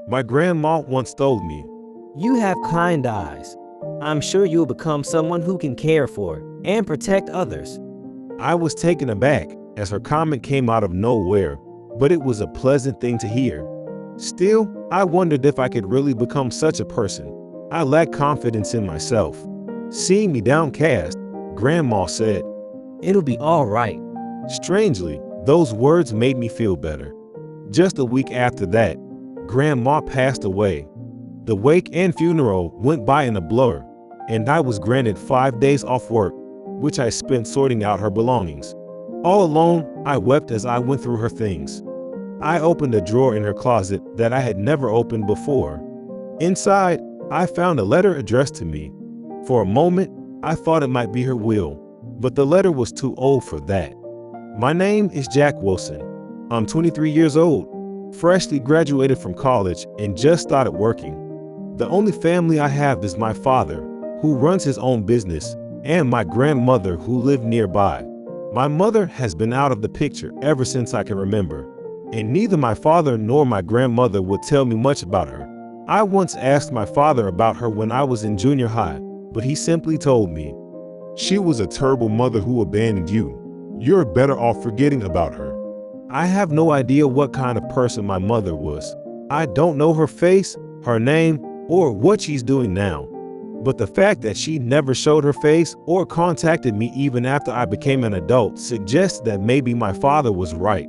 My grandma once told me, You have kind eyes. I'm sure you'll become someone who can care for and protect others. I was taken aback as her comment came out of nowhere, but it was a pleasant thing to hear. Still, I wondered if I could really become such a person. I lacked confidence in myself. Seeing me downcast, Grandma said, It'll be all right. Strangely, those words made me feel better. Just a week after that, Grandma passed away. The wake and funeral went by in a blur, and I was granted 5 days off work, which I spent sorting out her belongings. All alone, I wept as I went through her things. I opened a drawer in her closet that I had never opened before. Inside, I found a letter addressed to me. For a moment, I thought it might be her will, but the letter was too old for that. My name is Jack Wilson. I'm 23 years old, freshly graduated from college and just started working. The only family I have is my father, who runs his own business, and my grandmother who lived nearby. My mother has been out of the picture ever since I can remember, and neither my father nor my grandmother would tell me much about her. I once asked my father about her when I was in junior high, but he simply told me, She was a terrible mother who abandoned you. You're better off forgetting about her. I have no idea what kind of person my mother was. I don't know her face, her name, or what she's doing now. But the fact that she never showed her face or contacted me even after I became an adult suggests that maybe my father was right.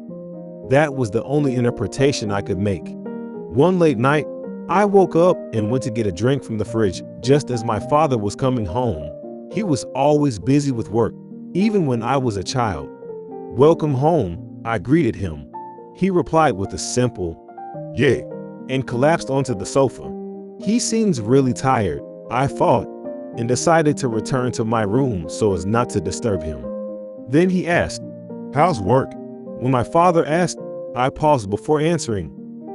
That was the only interpretation I could make. One late night, I woke up and went to get a drink from the fridge just as my father was coming home. He was always busy with work, even when I was a child. Welcome home, I greeted him. He replied with a simple, Yeah. and collapsed onto the sofa. He seems really tired, I thought, and decided to return to my room so as not to disturb him. Then he asked, How's work? When my father asked, I paused before answering.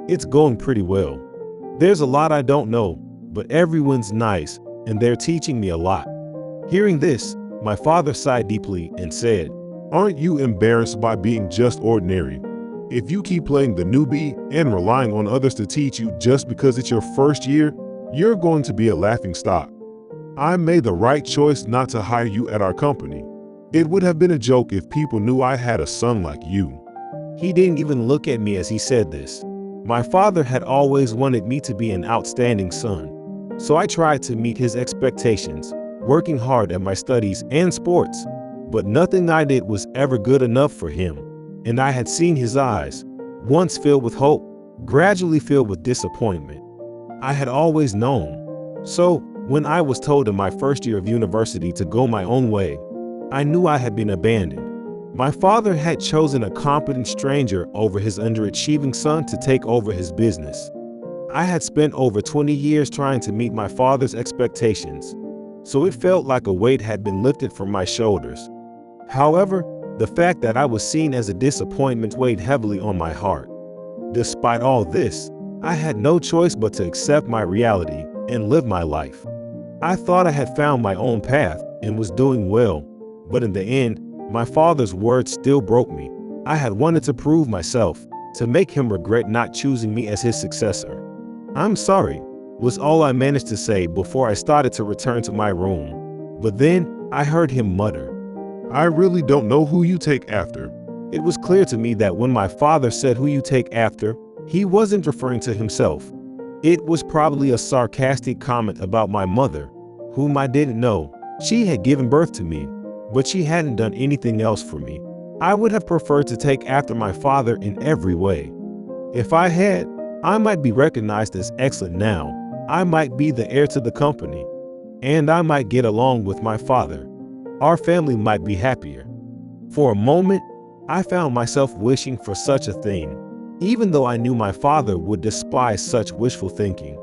It's going pretty well. There's a lot I don't know, but everyone's nice, and they're teaching me a lot. Hearing this, my father sighed deeply and said, Aren't you embarrassed by being just ordinary? If you keep playing the newbie and relying on others to teach you just because it's your first year, you're going to be a laughingstock. I made the right choice not to hire you at our company. It would have been a joke if people knew I had a son like you. He didn't even look at me as he said this. My father had always wanted me to be an outstanding son, so I tried to meet his expectations, working hard at my studies and sports, but nothing I did was ever good enough for him, and I had seen his eyes, once filled with hope, gradually filled with disappointment. I had always known. So, when I was told in my first year of university to go my own way, I knew I had been abandoned. My father had chosen a competent stranger over his underachieving son to take over his business. I had spent over 20 years trying to meet my father's expectations, so it felt like a weight had been lifted from my shoulders. However, the fact that I was seen as a disappointment weighed heavily on my heart. Despite all this, I had no choice but to accept my reality and live my life. I thought I had found my own path and was doing well, but in the end, my father's words still broke me. I had wanted to prove myself, to make him regret not choosing me as his successor. I'm sorry, was all I managed to say before I started to return to my room. But then I heard him mutter, I really don't know who you take after. It was clear to me that when my father said who you take after, he wasn't referring to himself. It was probably a sarcastic comment about my mother, whom I didn't know. She had given birth to me, but she hadn't done anything else for me. I would have preferred to take after my father in every way. If I had, I might be recognized as excellent now. I might be the heir to the company, and I might get along with my father. Our family might be happier. For a moment, I found myself wishing for such a thing, even though I knew my father would despise such wishful thinking.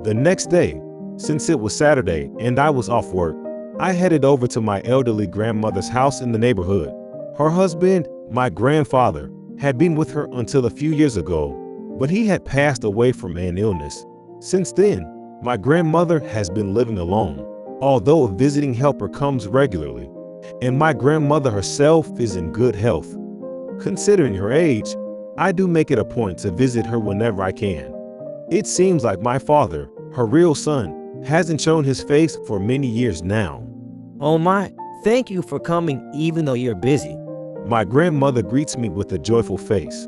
The next day, since it was Saturday and I was off work, I headed over to my elderly grandmother's house in the neighborhood. Her husband, my grandfather, had been with her until a few years ago, but he had passed away from an illness. Since then, my grandmother has been living alone, although a visiting helper comes regularly, and my grandmother herself is in good health. Considering her age, I do make it a point to visit her whenever I can. It seems like my father, her real son, hasn't shown his face for many years now. Oh my, thank you for coming even though you're busy. My grandmother greets me with a joyful face.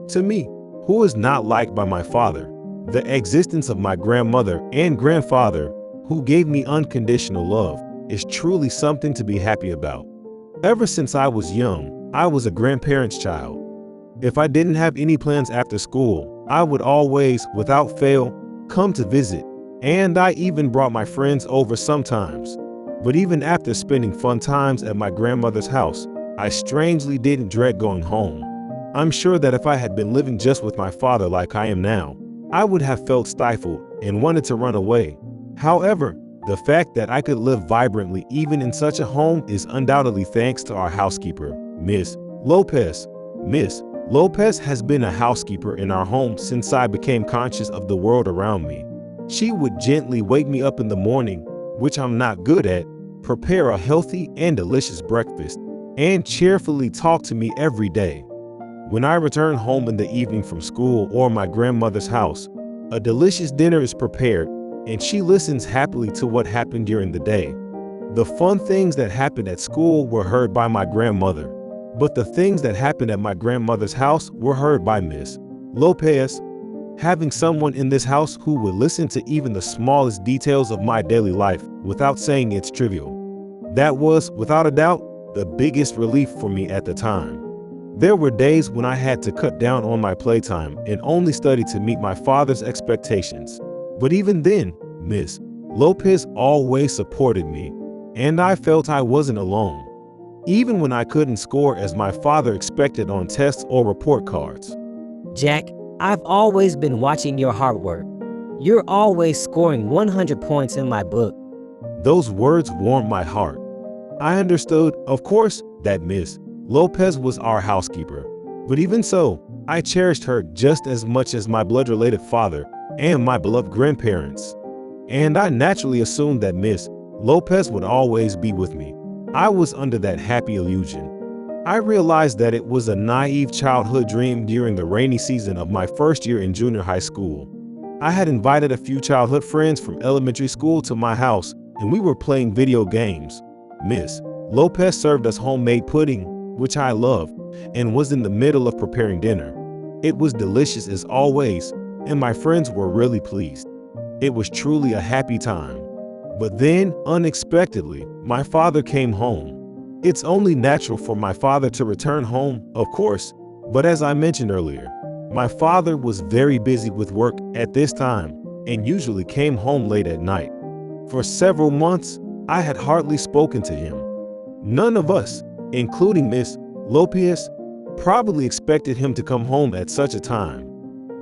To me, who is not liked by my father, the existence of my grandmother and grandfather, who gave me unconditional love, is truly something to be happy about. Ever since I was young, I was a grandparent's child. If I didn't have any plans after school, I would always, without fail, come to visit, and I even brought my friends over sometimes. But even after spending fun times at my grandmother's house, I strangely didn't dread going home. I'm sure that if I had been living just with my father like I am now, I would have felt stifled and wanted to run away. However, the fact that I could live vibrantly even in such a home is undoubtedly thanks to our housekeeper, Miss Lopez. Miss Lopez has been a housekeeper in our home since I became conscious of the world around me. She would gently wake me up in the morning, which I'm not good at, prepare a healthy and delicious breakfast, and cheerfully talk to me every day. When I return home in the evening from school or my grandmother's house, a delicious dinner is prepared, and she listens happily to what happened during the day. The fun things that happened at school were heard by my grandmother, but the things that happened at my grandmother's house were heard by Miss Lopez. Having someone in this house who would listen to even the smallest details of my daily life without saying it's trivial, that was, without a doubt, the biggest relief for me at the time. There were days when I had to cut down on my playtime and only study to meet my father's expectations. But even then, Miss Lopez always supported me, and I felt I wasn't alone, even when I couldn't score as my father expected on tests or report cards. Jack, I've always been watching your hard work. You're always scoring 100 points in my book. Those words warmed my heart. I understood, of course, that Miss Lopez was our housekeeper, but even so, I cherished her just as much as my blood-related father and my beloved grandparents. And I naturally assumed that Miss Lopez would always be with me. I was under that happy illusion. I realized that it was a naive childhood dream during the rainy season of my first year in junior high school. I had invited a few childhood friends from elementary school to my house, and we were playing video games. Miss Lopez served us homemade pudding, which I loved, and was in the middle of preparing dinner. It was delicious as always, and my friends were really pleased. It was truly a happy time. But then, unexpectedly, my father came home. It's only natural for my father to return home, of course, but as I mentioned earlier, my father was very busy with work at this time and usually came home late at night. For several months, I had hardly spoken to him. None of us, including Miss Lopez, probably expected him to come home at such a time.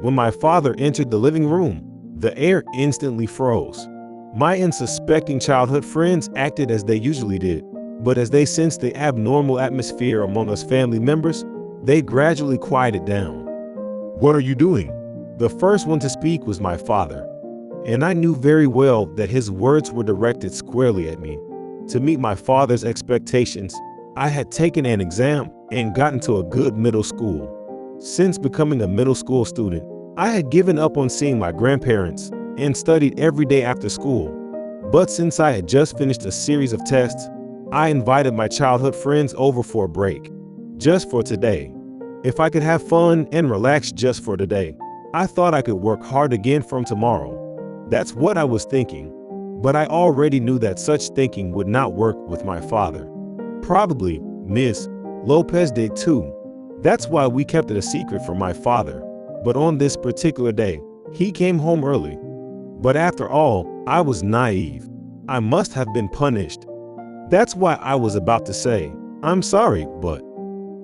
When my father entered the living room, the air instantly froze. My unsuspecting childhood friends acted as they usually did, but as they sensed the abnormal atmosphere among us family members, they gradually quieted down. What are you doing? The first one to speak was my father, and I knew very well that his words were directed squarely at me. To meet my father's expectations, I had taken an exam and gotten to a good middle school. Since becoming a middle school student, I had given up on seeing my grandparents and studied every day after school. But since I had just finished a series of tests, I invited my childhood friends over for a break, just for today. If I could have fun and relax just for today, I thought I could work hard again from tomorrow. That's what I was thinking, but I already knew that such thinking would not work with my father. Probably Miss Lopez did too. That's why we kept it a secret from my father. But on this particular day, he came home early. But after all, I was naive. I must have been punished. That's why I was about to say, "I'm sorry, but..."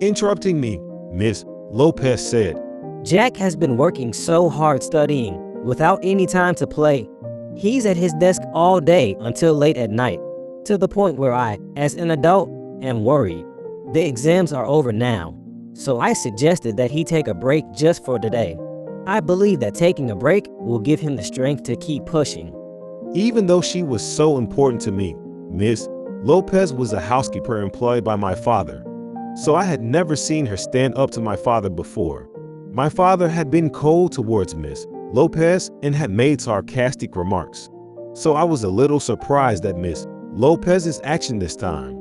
Interrupting me, Miss Lopez said, Jack has been working so hard studying, without any time to play. He's at his desk all day until late at night, to the point where I, as an adult, am worried. The exams are over now, so I suggested that he take a break just for today. I believe that taking a break will give him the strength to keep pushing. Even though she was so important to me, Miss Lopez was a housekeeper employed by my father, so I had never seen her stand up to my father before. My father had been cold towards Miss Lopez and had made sarcastic remarks. So I was a little surprised at Miss Lopez's action this time,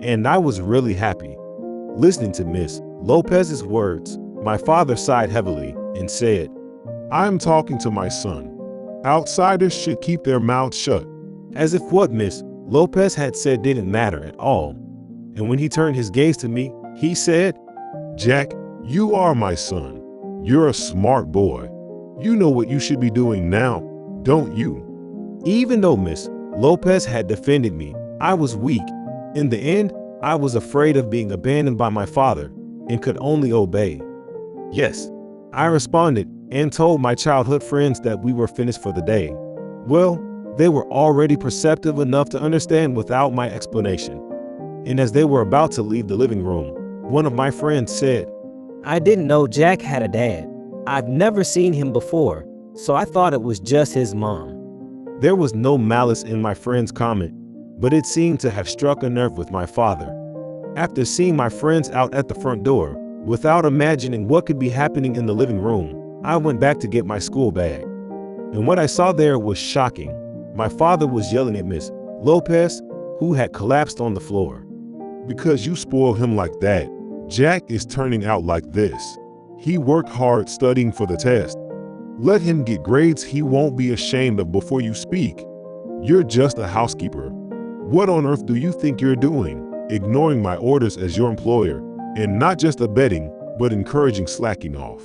and I was really happy. Listening to Miss Lopez's words, my father sighed heavily and said, I'm talking to my son. Outsiders should keep their mouths shut. as if what Miss Lopez had said didn't matter at all. And when he turned his gaze to me, he said, Jack, you are my son. You're a smart boy. You know what you should be doing now, don't you? Even though Miss Lopez had defended me, I was weak. In the end, I was afraid of being abandoned by my father and could only obey. Yes, I responded and told my childhood friends that we were finished for the day. Well, they were already perceptive enough to understand without my explanation. And as they were about to leave the living room, one of my friends said, I didn't know Jack had a dad. I've never seen him before, so I thought it was just his mom. There was no malice in my friend's comment, but it seemed to have struck a nerve with my father. After seeing my friends out at the front door, without imagining what could be happening in the living room, I went back to get my school bag. And what I saw there was shocking. My father was yelling at Miss Lopez, who had collapsed on the floor. Because you spoil him like that, Jack is turning out like this. He worked hard studying for the test. Let him get grades he won't be ashamed of before you speak. You're just a housekeeper. What on earth do you think you're doing, ignoring my orders as your employer, and not just abetting, but encouraging slacking off?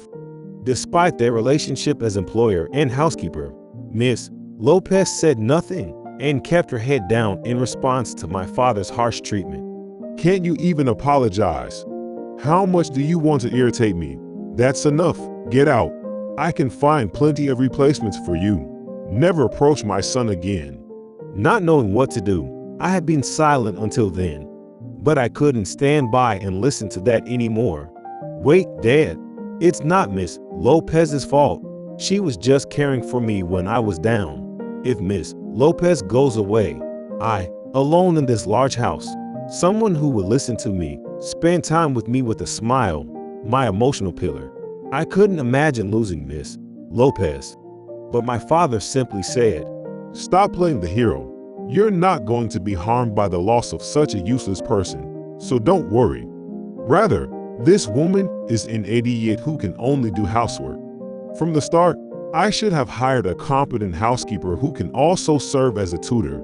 Despite their relationship as employer and housekeeper, Miss Lopez said nothing and kept her head down in response to my father's harsh treatment. Can't you even apologize? How much do you want to irritate me? That's enough. Get out. I can find plenty of replacements for you. Never approach my son again. Not knowing what to do, I had been silent until then. But I couldn't stand by and listen to that anymore. Wait, Dad. It's not Miss Lopez's fault. She was just caring for me when I was down. If Miss Lopez goes away, I, alone in this large house, someone who would listen to me, spend time with me with a smile, my emotional pillar. I couldn't imagine losing Miss Lopez. But my father simply said, Stop playing the hero. You're not going to be harmed by the loss of such a useless person, so don't worry. Rather, this woman is an idiot who can only do housework. From the start, I should have hired a competent housekeeper who can also serve as a tutor.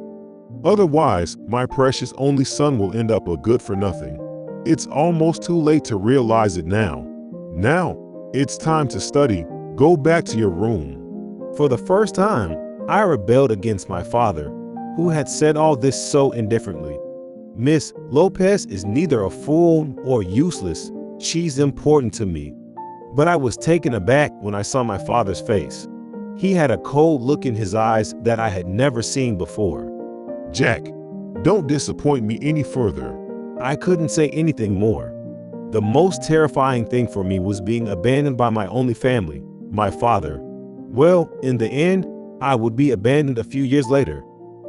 Otherwise, my precious only son will end up a good-for-nothing. It's almost too late to realize it now. Now, it's time to study. Go back to your room. For the first time, I rebelled against my father, who had said all this so indifferently. Miss Lopez is neither a fool or useless. She's important to me. But I was taken aback when I saw my father's face. He had a cold look in his eyes that I had never seen before. Jack, don't disappoint me any further. I couldn't say anything more. The most terrifying thing for me was being abandoned by my only family, my father. Well, in the end, I would be abandoned a few years later.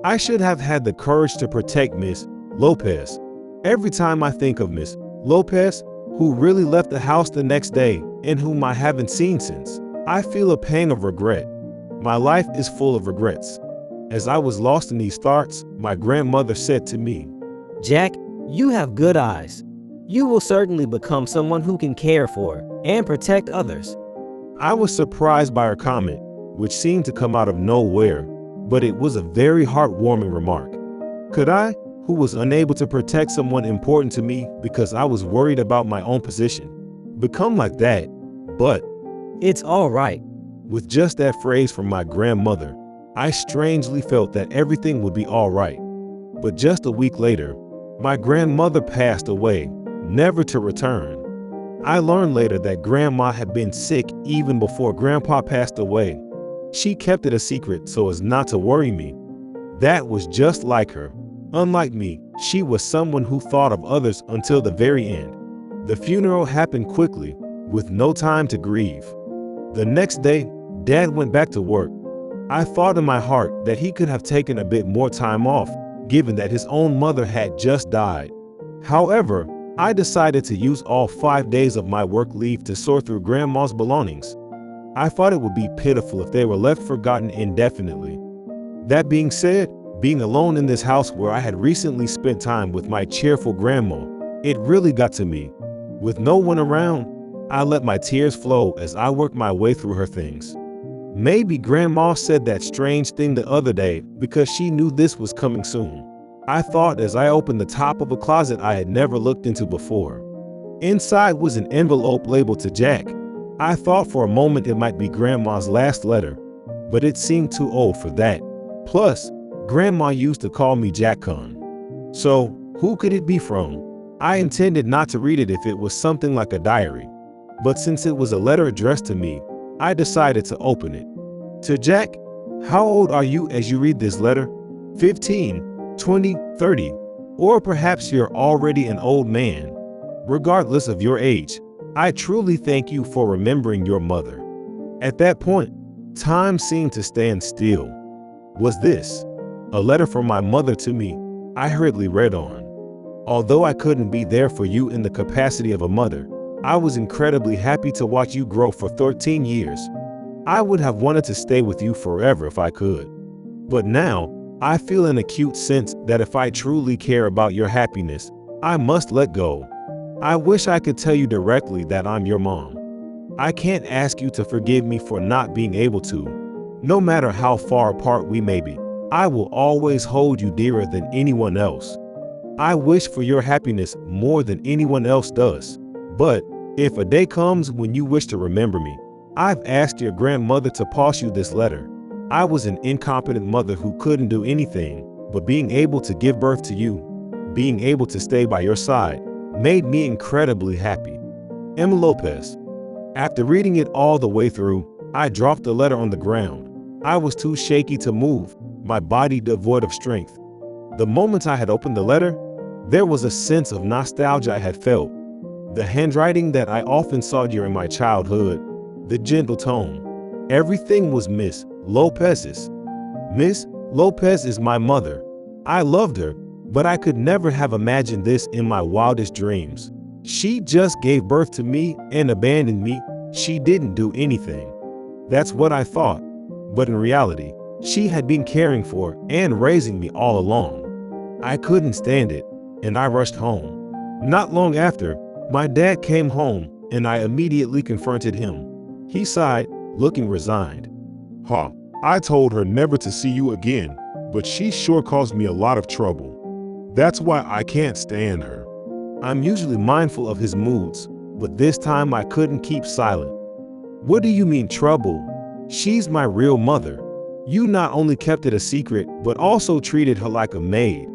I should have had the courage to protect Miss Lopez. Every time I think of Miss Lopez, who really left the house the next day and whom I haven't seen since, I feel a pang of regret. My life is full of regrets. As I was lost in these thoughts, my grandmother said to me, Jack, you have good eyes. You will certainly become someone who can care for and protect others. I was surprised by her comment, which seemed to come out of nowhere, but it was a very heartwarming remark. Could I, who was unable to protect someone important to me because I was worried about my own position, become like that? But it's all right. With just that phrase from my grandmother, I strangely felt that everything would be all right. But just a week later, my grandmother passed away, never to return. I learned later that Grandma had been sick even before Grandpa passed away. She kept it a secret so as not to worry me. That was just like her. Unlike me, she was someone who thought of others until the very end. The funeral happened quickly, with no time to grieve. The next day, Dad went back to work. I thought in my heart that he could have taken a bit more time off, given that his own mother had just died. However, I decided to use all 5 days of my work leave to sort through Grandma's belongings. I thought it would be pitiful if they were left forgotten indefinitely. That being said, being alone in this house where I had recently spent time with my cheerful grandma, it really got to me. With no one around, I let my tears flow as I worked my way through her things. Maybe Grandma said that strange thing the other day because she knew this was coming soon, I thought as I opened the top of a closet I had never looked into before. Inside was an envelope labeled to Jack. I thought for a moment it might be Grandma's last letter, but it seemed too old for that. Plus, Grandma used to call me Jack-Con. So, who could it be from? I intended not to read it if it was something like a diary, but since it was a letter addressed to me, I decided to open it. To Jack, how old are you as you read this letter? 15, 20, 30, or perhaps you're already an old man. Regardless of your age, I truly thank you for remembering your mother. At that point, time seemed to stand still. Was this a letter from my mother to me? I hurriedly read on. Although I couldn't be there for you in the capacity of a mother, I was incredibly happy to watch you grow for 13 years. I would have wanted to stay with you forever if I could. But now, I feel an acute sense that if I truly care about your happiness, I must let go. I wish I could tell you directly that I'm your mom. I can't ask you to forgive me for not being able to. No matter how far apart we may be, I will always hold you dearer than anyone else. I wish for your happiness more than anyone else does. But if a day comes when you wish to remember me, I've asked your grandmother to pass you this letter. I was an incompetent mother who couldn't do anything, but being able to give birth to you, being able to stay by your side, made me incredibly happy. Emma Lopez. After reading it all the way through, I dropped the letter on the ground. I was too shaky to move, my body devoid of strength. The moment I had opened the letter, there was a sense of nostalgia I had felt. The handwriting that I often saw during my childhood, the gentle tone. Everything was Miss Lopez's. Miss Lopez is my mother. I loved her, but I could never have imagined this in my wildest dreams. She just gave birth to me and abandoned me. She didn't do anything. That's what I thought. But in reality, she had been caring for and raising me all along. I couldn't stand it, and I rushed home. Not long after, my dad came home, and I immediately confronted him. He sighed, looking resigned. I told her never to see you again, but she sure caused me a lot of trouble. That's why I can't stand her. I'm usually mindful of his moods, but this time I couldn't keep silent. What do you mean trouble? She's my real mother. You not only kept it a secret, but also treated her like a maid.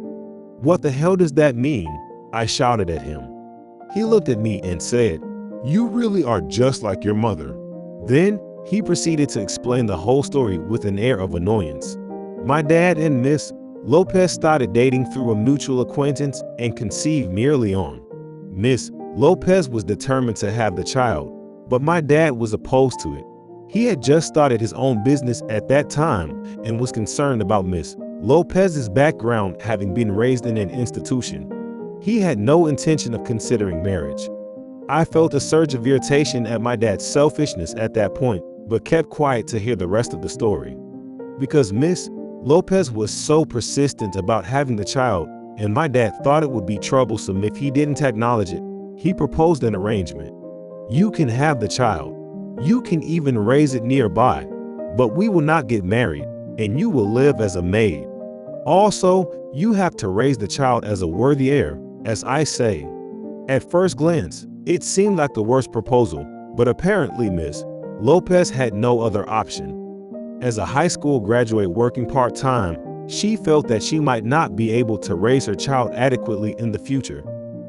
What the hell does that mean? I shouted at him. He looked at me and said, You really are just like your mother. Then, he proceeded to explain the whole story with an air of annoyance. My dad and Miss Lopez started dating through a mutual acquaintance and conceived merely on. Miss Lopez was determined to have the child, but my dad was opposed to it. He had just started his own business at that time and was concerned about Miss Lopez's background, having been raised in an institution. He had no intention of considering marriage. I felt a surge of irritation at my dad's selfishness at that point, but kept quiet to hear the rest of the story. Because Miss Lopez was so persistent about having the child, and my dad thought it would be troublesome if he didn't acknowledge it, he proposed an arrangement. You can have the child. You can even raise it nearby, but we will not get married, and you will live as a maid. Also, you have to raise the child as a worthy heir, as I say. At first glance, it seemed like the worst proposal, but apparently Miss Lopez had no other option. As a high school graduate working part-time, she felt that she might not be able to raise her child adequately in the future.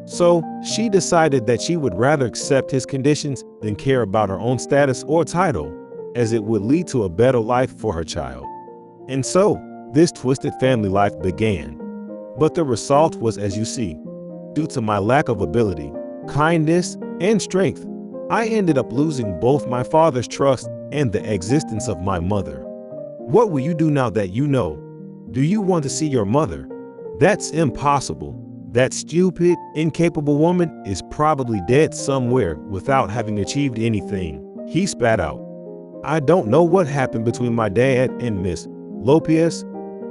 So, she decided that she would rather accept his conditions than care about her own status or title, as it would lead to a better life for her child. And so, this twisted family life began. But the result was as you see. Due to my lack of ability, kindness, and strength, I ended up losing both my father's trust and the existence of my mother. What will you do now that you know? Do you want to see your mother? That's impossible. That stupid, incapable woman is probably dead somewhere without having achieved anything, he spat out. I don't know what happened between my dad and Miss Lopez,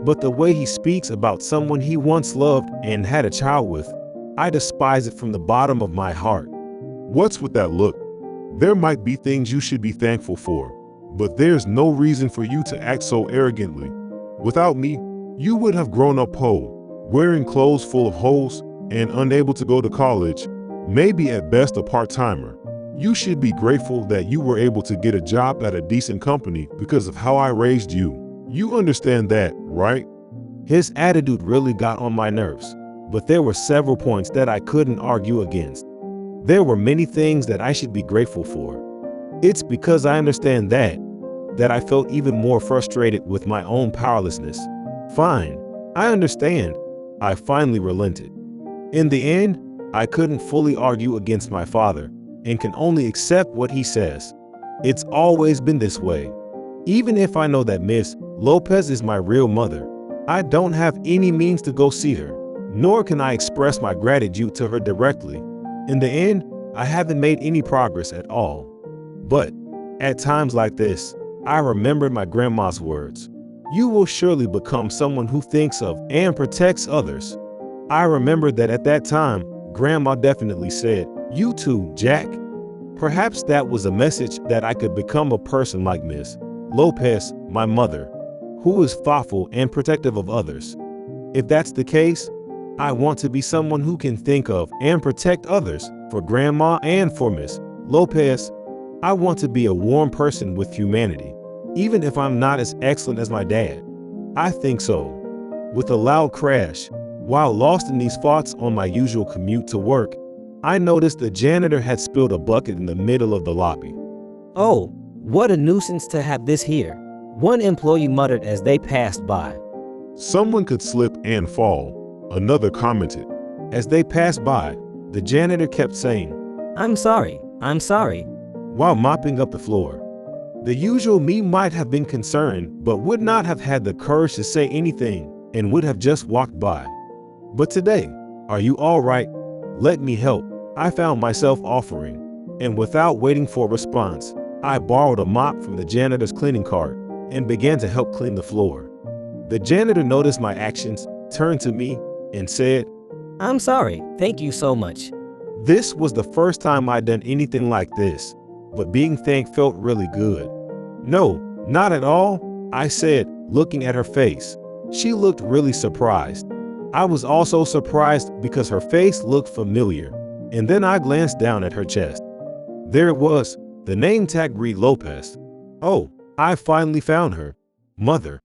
but the way he speaks about someone he once loved and had a child with, I despise it from the bottom of my heart. What's with that look? There might be things you should be thankful for, but there's no reason for you to act so arrogantly. Without me, you would have grown up poor, wearing clothes full of holes, and unable to go to college, maybe at best a part-timer. You should be grateful that you were able to get a job at a decent company because of how I raised you. You understand that, right? His attitude really got on my nerves, but there were several points that I couldn't argue against. There were many things that I should be grateful for. It's because I understand that I felt even more frustrated with my own powerlessness. Fine, I understand. I finally relented. In the end, I couldn't fully argue against my father and can only accept what he says. It's always been this way. Even if I know that Miss Lopez is my real mother, I don't have any means to go see her, nor can I express my gratitude to her directly. In the end, I haven't made any progress at all. But at times like this, I remembered my grandma's words. You will surely become someone who thinks of and protects others. I remembered that at that time, Grandma definitely said, "You too, Jack." Perhaps that was a message that I could become a person like Miss Lopez, my mother, who is thoughtful and protective of others. If that's the case, I want to be someone who can think of and protect others. For Grandma and for Miss Lopez, I want to be a warm person with humanity, even if I'm not as excellent as my dad. I think so. With a loud crash, while lost in these thoughts on my usual commute to work, I noticed the janitor had spilled a bucket in the middle of the lobby. Oh, what a nuisance to have this here, one employee muttered as they passed by. Someone could slip and fall, another commented. As they passed by, the janitor kept saying, I'm sorry, while mopping up the floor. The usual me might have been concerned, but would not have had the courage to say anything and would have just walked by. But today, are you all right? Let me help, I found myself offering, and without waiting for a response, I borrowed a mop from the janitor's cleaning cart and began to help clean the floor. The janitor noticed my actions, turned to me, and said, I'm sorry, thank you so much. This was the first time I'd done anything like this, but being thanked felt really good. No, not at all, I said, looking at her face. She looked really surprised. I was also surprised because her face looked familiar, and then I glanced down at her chest. There it was, the name tag read Lopez. Oh, I finally found her. Mother.